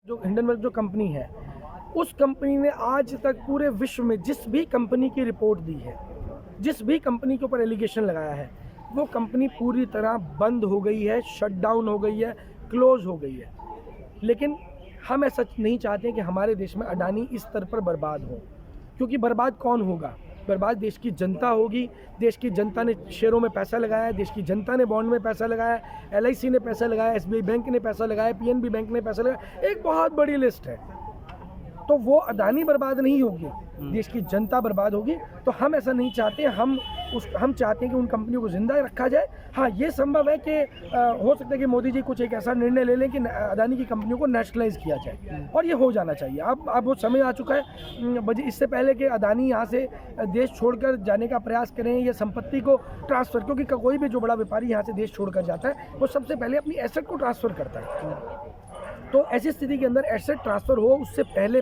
जो हिंडनबर्ग जो कंपनी है, उस कंपनी ने आज तक पूरे विश्व में जिस भी कंपनी की रिपोर्ट दी है, जिस भी कंपनी के ऊपर एलिगेशन लगाया है, वो कंपनी पूरी तरह बंद हो गई है, शट डाउन हो गई है, क्लोज हो गई है। लेकिन हम ऐसा नहीं चाहते हैं कि हमारे देश में अडानी इस स्तर पर बर्बाद हो, क्योंकि बर्बाद कौन होगा? बर्बाद देश की जनता होगी। देश की जनता ने शेयरों में पैसा लगाया है, देश की जनता ने बॉन्ड में पैसा लगाया है, LIC ने पैसा लगाया, SBI बैंक ने पैसा लगाया, PNB बैंक ने पैसा लगाया, एक बहुत बड़ी लिस्ट है। तो वो अडानी बर्बाद नहीं होगी, देश की जनता बर्बाद होगी। तो हम ऐसा नहीं चाहते। हम चाहते हैं कि उन कंपनियों को जिंदा रखा जाए। हाँ, ये संभव है कि हो सकता है कि मोदी जी कुछ एक ऐसा निर्णय ले लें कि अडानी की कंपनियों को नेशनलाइज किया जाए, और ये हो जाना चाहिए। अब वो समय आ चुका है। इससे पहले कि अडानी यहाँ से देश छोड़कर जाने का प्रयास करें या संपत्ति को ट्रांसफ़र, क्योंकि कोई भी जो बड़ा व्यापारी यहाँ से देश छोड़कर जाता है वो सबसे पहले अपनी एसेट को ट्रांसफ़र करता है। तो ऐसी स्थिति के अंदर एसेट ट्रांसफ़र हो उससे पहले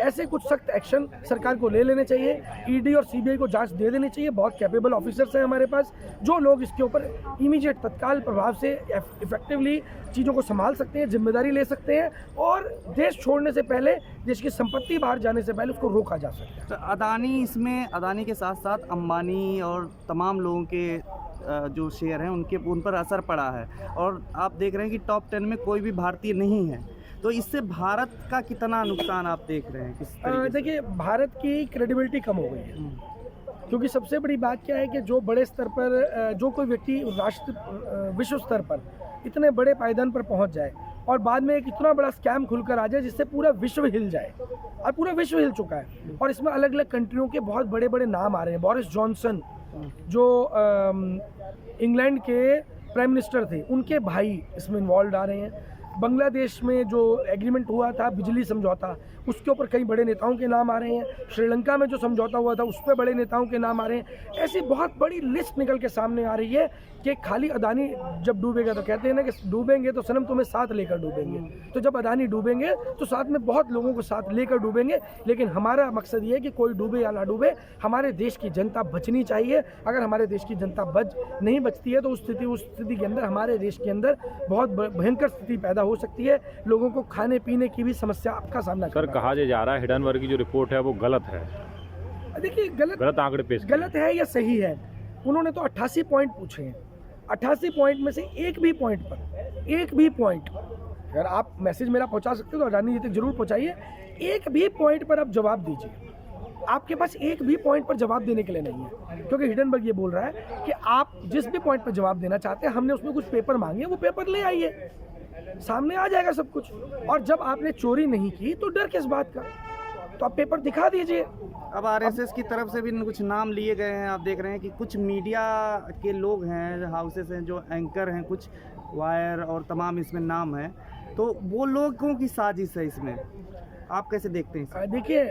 ऐसे कुछ सख्त एक्शन सरकार को ले लेने चाहिए। ED और CBI को जांच दे देनी चाहिए। बहुत कैपेबल ऑफिसर्स हैं हमारे पास, जो लोग इसके ऊपर इमीडिएट तत्काल प्रभाव से इफेक्टिवली चीज़ों को संभाल सकते हैं, जिम्मेदारी ले सकते हैं, और देश छोड़ने से पहले, देश की संपत्ति बाहर जाने से पहले उसको रोका जा सकता है। तो अडानी के साथ साथ अंबानी और तमाम लोगों के जो शेयर हैं उन पर असर पड़ा है, और आप देख रहे हैं कि टॉप 10 में कोई भी भारतीय नहीं है। तो इससे भारत का कितना नुकसान आप देख रहे हैं? किस तरीके से? देखिए, भारत की क्रेडिबिलिटी कम हो गई है, क्योंकि सबसे बड़ी बात क्या है कि जो बड़े स्तर पर जो कोई व्यक्ति विश्व स्तर पर इतने बड़े पायदान पर पहुंच जाए और बाद में एक इतना बड़ा स्कैम खुलकर आ जाए जिससे पूरा विश्व हिल जाए, और पूरा विश्व हिल चुका है, और इसमें अलग अलग कंट्रियों के बहुत बड़े बड़े नाम आ रहे हैं। बोरिस जॉनसन जो इंग्लैंड के प्राइम मिनिस्टर थे, उनके भाई इसमें इन्वॉल्व आ रहे हैं। बांग्लादेश में जो एग्रीमेंट हुआ था बिजली समझौता, उसके ऊपर कई बड़े नेताओं के नाम आ रहे हैं। श्रीलंका में जो समझौता हुआ था उस पर बड़े नेताओं के नाम आ रहे हैं। ऐसी बहुत बड़ी लिस्ट निकल के सामने आ रही है कि खाली अडानी जब डूबेगा, तो कहते हैं ना कि डूबेंगे तो सनम तुम्हें साथ लेकर डूबेंगे। तो जब अडानी डूबेंगे तो साथ में बहुत लोगों को साथ लेकर डूबेंगे। लेकिन हमारा मकसद ये है कि कोई डूबे या ना डूबे, हमारे देश की जनता बचनी चाहिए। अगर हमारे देश की जनता नहीं बचती है तो उस स्थिति के अंदर हमारे देश के अंदर बहुत भयंकर स्थिति पैदा हो सकती है। लोगों को खाने पीने की भी समस्या का सामना सर, कहा जा रहा है हिंडनबर्ग की जो रिपोर्ट है वो गलत है। देखिए, गलत आंकड़े पेश गलत है या सही है, उन्होंने तो 88 पॉइंट पूछे हैं। 88 पॉइंट में से एक भी पॉइंट अगर आप मैसेज मेरा पहुंचा सकते हो तो अडानी जी तक जरूर पहुंचाइए। एक भी पॉइंट पर आप जवाब दीजिए। आपके पास एक भी पॉइंट पर जवाब देने के लिए नहीं है, क्योंकि हिंडनबर्ग ये बोल रहा है कि आप जिस भी पॉइंट पर जवाब देना चाहते हैं, हमने उसमें कुछ पेपर मांगे, वो पेपर ले आइए, सामने आ जाएगा सब कुछ। और जब आपने चोरी नहीं की तो डर किस बात का? तो आप पेपर दिखा दीजिए। अब RSS की तरफ से भी कुछ नाम लिए गए हैं। आप देख रहे हैं कि कुछ मीडिया के लोग हैं, हाउसेस हैं, जो एंकर हैं, कुछ वायर और तमाम इसमें नाम है। तो वो लोगों की साजिश है इसमें, आप कैसे देखते हैं? देखिए,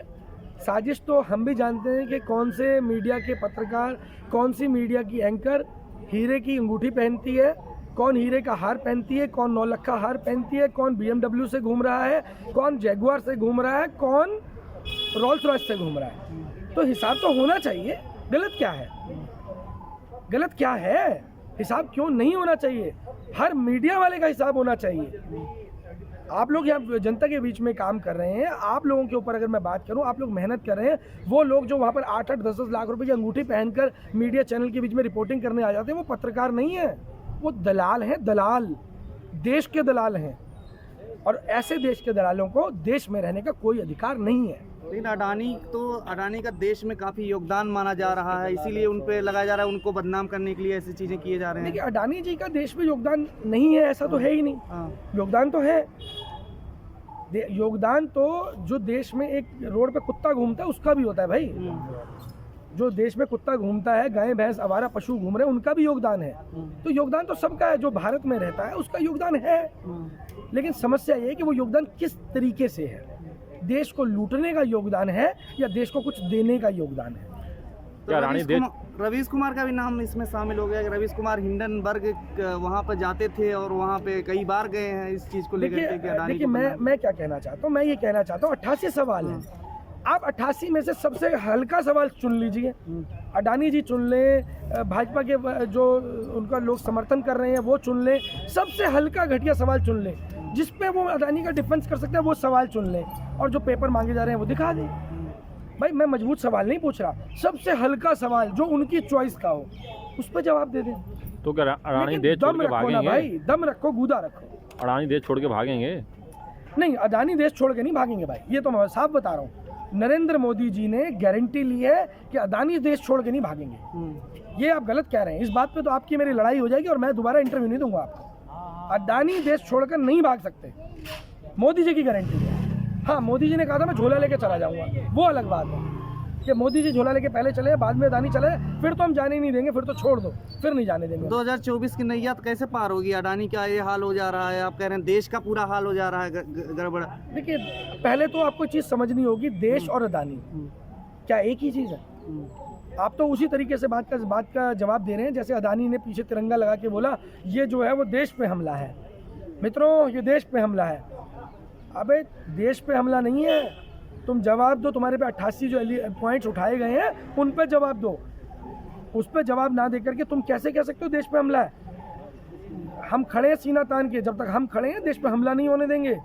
साजिश तो हम भी जानते हैं कि कौन से मीडिया के पत्रकार, कौन सी मीडिया की एंकर हीरे की अंगूठी पहनती है, कौन हीरे का हार पहनती है, कौन 9 लाख का हार पहनती है, कौन BMW से घूम रहा है, कौन जैगुआर से घूम रहा है, कौन रोल्स रॉयस से घूम रहा है। तो हिसाब तो होना चाहिए। गलत क्या है? हिसाब क्यों नहीं होना चाहिए? हर मीडिया वाले का हिसाब होना चाहिए। आप लोग यहाँ जनता के बीच में काम कर रहे हैं। आप लोगों के ऊपर अगर मैं बात करूं, आप लोग मेहनत कर रहे हैं। वो लोग जो वहाँ पर 8-8, 10-10 लाख रुपए की अंगूठी पहनकर मीडिया चैनल के बीच में रिपोर्टिंग करने आ जाते हैं, वो पत्रकार नहीं है, वो दलाल हैं। दलाल, देश के दलाल हैं, और ऐसे देश के दलालों को देश में रहने का कोई अधिकार नहीं है। लेकिन अडानी का देश में काफ़ी योगदान माना जा रहा है, इसीलिए उन पे लगाया जा रहा है, उनको बदनाम करने के लिए ऐसी चीज़ें किए जा रहे हैं। देखिए, अडानी जी का देश में योगदान नहीं है ऐसा तो है ही नहीं। योगदान तो है। योगदान तो जो देश में एक रोड पे कुत्ता घूमता है उसका भी होता है भाई। जो देश में कुत्ता घूमता है, गाय भैंस आवारा पशु घूम रहे हैं, उनका भी योगदान है। तो योगदान तो सबका है। जो भारत में रहता है उसका योगदान है। लेकिन समस्या ये है कि वो योगदान किस तरीके से है। देश को लूटने का योगदान है या देश को कुछ देने का योगदान है? तो रवीश कुमार का भी नाम इसमें शामिल हो गया। रवीश कुमार हिंडनबर्ग वहाँ पर जाते थे और वहाँ पे कई बार गए हैं इस चीज़ को लेकर के। देखिए, मैं क्या कहना चाहता हूँ, मैं ये कहना चाहता हूँ 88 सवाल हैं। आप 88 में से सबसे हल्का सवाल चुन लीजिए। अडानी जी चुन लें, भाजपा के जो उनका लोग समर्थन कर रहे हैं वो चुन लें, सबसे हल्का घटिया सवाल चुन लें। जिस पे वो अडानी का डिफेंस कर सकते हैं वो सवाल चुन लें, और जो पेपर मांगे जा रहे हैं वो दिखा दें। भाई मैं मजबूत सवाल नहीं पूछ रहा, सबसे हल्का सवाल जो उनकी चॉइस का हो उस पर जवाब दे दें। तो क्या अडानी लेकिन देश छोड़ दम के रखो ना भागेंगे? भाई, दम रखो, गूदा रखो। अडानी देश छोड़ के भागेंगे? नहीं, अडानी देश छोड़ के नहीं भागेंगे भाई, ये तो मैं साफ बता रहा हूँ। नरेंद्र मोदी जी ने गारंटी ली है कि अडानी देश छोड़ के नहीं भागेंगे। ये आप गलत कह रहे हैं, इस बात पे तो आपकी मेरी लड़ाई हो जाएगी और मैं दोबारा इंटरव्यू नहीं दूंगा आपको। अडानी देश छोड़कर नहीं भाग सकते, मोदी जी की गारंटी है। हाँ, मोदी जी ने कहा था मैं झोला लेके चला जाऊंगा, वो अलग बात है कि मोदी जी झोला लेके पहले चले, बाद में अडानी चले, फिर तो हम जाने ही नहीं देंगे, फिर तो छोड़ दो, फिर नहीं जाने देंगे। 2024 की नैया कैसे पार होगी? अडानी का ये हाल हो जा रहा है, आप कह रहे हैं देश का पूरा हाल हो जा रहा है गड़बड़। देखिए, पहले तो आपको चीज़ समझनी होगी, देश और अडानी क्या एक ही चीज़ है? आप तो उसी तरीके से बात का जवाब दे रहे हैं जैसे अडानी ने पीछे तिरंगा लगा के बोला ये जो है वो देश पे हमला है। मित्रों, ये देश पे हमला है। अबे देश पे हमला नहीं है, तुम जवाब दो। तुम्हारे पे 88 जो पॉइंट्स उठाए गए हैं उन पे जवाब दो। उस पे जवाब ना दे करके तुम कैसे कह सकते हो देश पे हमला है? हम खड़े हैं सीना तान के, जब तक हम खड़े हैं देश पे हमला नहीं होने देंगे।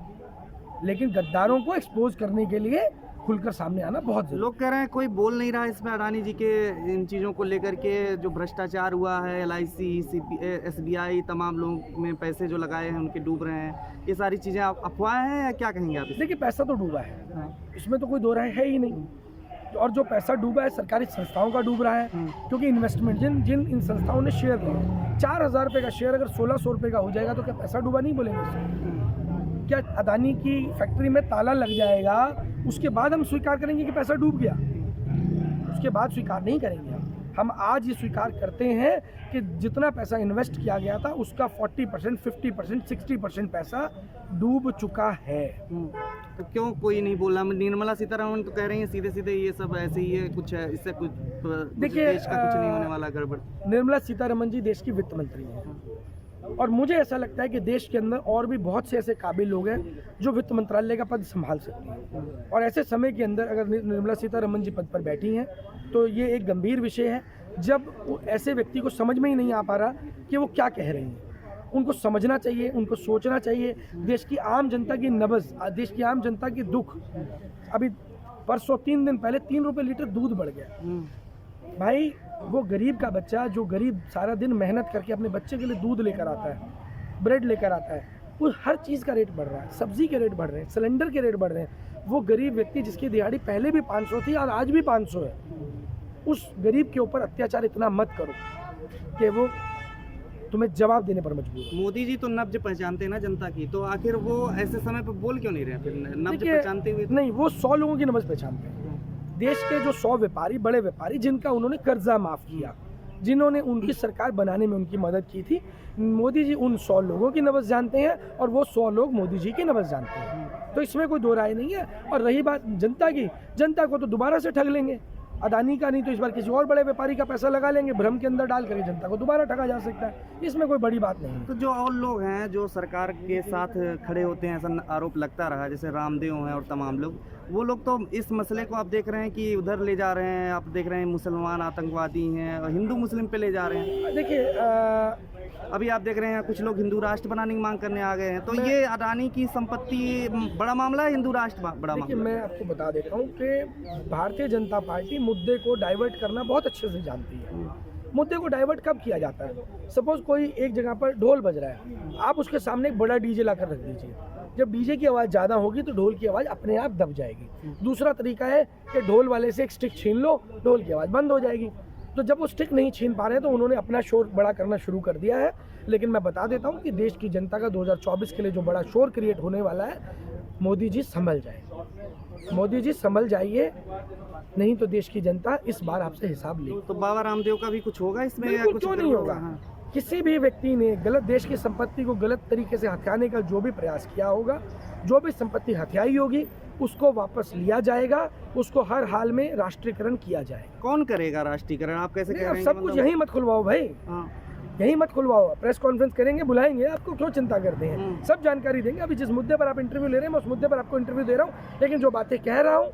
लेकिन गद्दारों को एक्सपोज करने के लिए खुलकर सामने आना बहुत जरूरी। लोग कह रहे हैं कोई बोल नहीं रहा इसमें अडानी जी के इन चीज़ों को लेकर के, जो भ्रष्टाचार हुआ है, LIC, SBI, तमाम लोग में पैसे जो लगाए हैं उनके डूब रहे हैं, ये सारी चीज़ें अफवाह हैं या क्या कहेंगे आप? देखिए, पैसा तो डूबा है, इसमें तो कोई दो राय है ही नहीं। और जो पैसा डूबा है सरकारी संस्थाओं का डूब रहा है, क्योंकि इन्वेस्टमेंट जिन इन संस्थाओं ने शेयर लिए, 4,000 रुपये का शेयर अगर 1,600 रुपये का हो जाएगा तो क्या पैसा डूबा नहीं बोलेंगे उसको? क्या अडानी की फैक्ट्री में ताला लग जाएगा उसके बाद हम स्वीकार करेंगे कि पैसा डूब गया? उसके बाद स्वीकार नहीं करेंगे हम आज ये स्वीकार करते हैं कि जितना पैसा इन्वेस्ट किया गया था उसका 40%, 50%, 60% पैसा डूब चुका है। तो क्यों कोई नहीं बोला? निर्मला सीतारमण तो कह रही हैं सीधे सीधे ये सब ऐसे ही है, कुछ है, इससे कुछ देखिए, देश का कुछ नहीं होने वाला गड़बड़। निर्मला सीतारमण जी देश की वित्त मंत्री हैं और मुझे ऐसा लगता है कि देश के अंदर और भी बहुत से ऐसे काबिल लोग हैं जो वित्त मंत्रालय का पद संभाल सकते हैं। और ऐसे समय के अंदर अगर निर्मला सीतारमण जी पद पर बैठी हैं तो ये एक गंभीर विषय है। जब ऐसे व्यक्ति को समझ में ही नहीं आ पा रहा कि वो क्या कह रही हैं, उनको समझना चाहिए, उनको सोचना चाहिए। देश की आम जनता की नब्ज़, देश की आम जनता की दुख। अभी परसों 3 दिन पहले 3 रुपये लीटर दूध बढ़ गया। भाई, वो गरीब का बच्चा जो गरीब सारा दिन मेहनत करके अपने बच्चे के लिए दूध लेकर आता है, ब्रेड लेकर आता है, वो हर चीज़ का रेट बढ़ रहा है, सब्जी के रेट बढ़ रहे हैं, सिलेंडर के रेट बढ़ रहे हैं। वो गरीब व्यक्ति जिसकी दिहाड़ी पहले भी 500 थी और आज भी 500 है, उस गरीब के ऊपर अत्याचार इतना मत करो कि वो तुम्हें जवाब देने पर मजबूर हो। मोदी जी तो नब्ज पहचानते हैं ना जनता की, तो आखिर वो ऐसे समय पर बोल क्यों नहीं रहे? फिर नब्ज पहचानते हुए नहीं, वो 100 लोगों की नब्ज पहचानते हैं। देश के जो 100 व्यापारी, बड़े व्यापारी जिनका उन्होंने कर्जा माफ़ किया, जिन्होंने उनकी सरकार बनाने में उनकी मदद की थी, मोदी जी उन 100 लोगों की नब्ज़ जानते हैं और वो 100 लोग मोदी जी की नब्ज़ जानते हैं। तो इसमें कोई दो राय नहीं है। और रही बात जनता की, जनता को तो दोबारा से ठग लेंगे। अडानी का नहीं तो इस बार किसी और बड़े व्यापारी का पैसा लगा लेंगे, भ्रम के अंदर डाल करके जनता को दोबारा ठगा जा सकता है। इसमें कोई बड़ी बात नहीं है। तो जो और लोग हैं जो सरकार के साथ खड़े होते हैं, ऐसा आरोप लगता रहा, जैसे रामदेव हैं और तमाम लोग, वो लोग तो इस मसले को आप देख रहे हैं कि उधर ले जा रहे हैं। आप देख रहे हैं मुसलमान आतंकवादी हैं और हिंदू मुस्लिम पे ले जा रहे हैं। देखिए, अभी आप देख रहे हैं कुछ लोग हिंदू राष्ट्र बनाने की मांग करने आ गए हैं। तो ये अडानी की संपत्ति बड़ा मामला है, हिंदू राष्ट्र बड़ा देखिए, मामला? मैं आपको बता देता हूँ कि भारतीय जनता पार्टी मुद्दे को डाइवर्ट करना बहुत अच्छे से जानती है। मुद्दे को डाइवर्ट कब किया जाता है? सपोज कोई एक जगह पर ढोल बज रहा है, आप उसके सामने एक बड़ा डीजे लाकर रख दीजिए। जब डीजे की आवाज़ ज़्यादा होगी तो ढोल की आवाज़ अपने आप दब जाएगी। दूसरा तरीका है कि ढोल वाले से एक स्टिक छीन लो, ढोल की आवाज़ बंद हो जाएगी। तो जब वो स्टिक नहीं छीन पा रहे हैं तो उन्होंने अपना शोर बड़ा करना शुरू कर दिया है। लेकिन मैं बता देता हूँ कि देश की जनता का 2024 के लिए जो बड़ा शोर क्रिएट होने वाला है, मोदी जी संभल जाए, मोदी जी संभल जाइए, नहीं तो देश की जनता इस बार आपसे हिसाब लेगी। तो बाबा रामदेव का भी कुछ होगा इसमें या बिल्कुल, कुछ क्यों नहीं होगा? हाँ। किसी भी व्यक्ति ने गलत देश की संपत्ति को गलत तरीके से हथियाने का जो भी प्रयास किया होगा, जो भी संपत्ति हथियाई होगी, उसको वापस लिया जाएगा, उसको हर हाल में राष्ट्रीयकरण किया जाएगा। कौन करेगा राष्ट्रीयकरण? आप कैसे कह रहे हैं? सब कुछ यही मत खुलवाओ भाई, यही मत खुलवाओ। प्रेस कॉन्फ्रेंस करेंगे, बुलाएंगे, आपको क्यों चिंता करते हैं? सब जानकारी देंगे। अभी जिस मुद्दे पर आप इंटरव्यू ले रहे हैं मैं उस मुद्दे पर आपको इंटरव्यू दे रहा हूँ। लेकिन जो बातें कह रहा हूँ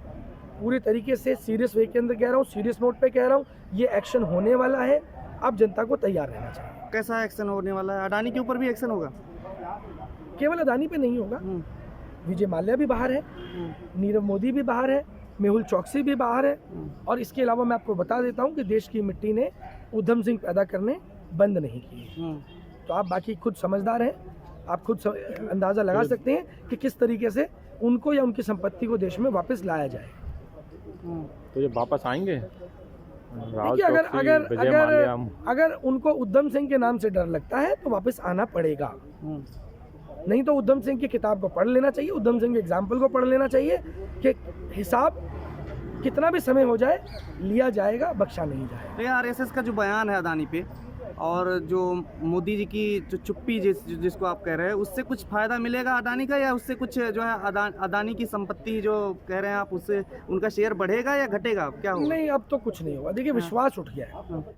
पूरी तरीके से सीरियस वे के अंदर कह रहा हूँ, सीरियस नोट पे कह रहा हूँ। ये एक्शन होने वाला है, अब जनता को तैयार रहना चाहिए। कैसा एक्शन होने वाला है? अडानी के ऊपर भी एक्शन होगा? केवल अदानी पे नहीं होगा, विजय माल्या भी बाहर है, नीरव मोदी भी बाहर है, मेहुल चौकसी भी बाहर है, और इसके अलावा मैं आपको बता देता हूँ कि देश की मिट्टी ने उधम सिंह पैदा करने बंद नहीं किए। तो आप बाकी खुद समझदार हैं, आप खुद अंदाज़ा लगा सकते हैं कि किस तरीके से उनको या उनकी संपत्ति को देश में वापस लाया जाए। तो ये वापस आएंगे राहुल देखिए, अगर चौकसी, अगर विजय माल्या? अगर उनको उधम सिंह के नाम से डर लगता है तो वापस आना पड़ेगा, नहीं तो उधम सिंह की किताब को पढ़ लेना चाहिए, उधम सिंह के एग्जाम्पल को पढ़ लेना चाहिए कि हिसाब कितना भी समय हो जाए लिया जाएगा, बख्शा नहीं जाएगा। तो आरएसएस का जो बयान है अदानी पे और जो मोदी जी की जो चुप्पी जिसको आप कह रहे हैं, उससे कुछ फ़ायदा मिलेगा अदानी का, या उससे कुछ जो है अदानी की संपत्ति जो कह रहे हैं आप, उससे उनका शेयर बढ़ेगा या घटेगा, क्या होगा? नहीं, अब तो कुछ नहीं होगा। देखिए, विश्वास उठ गया है।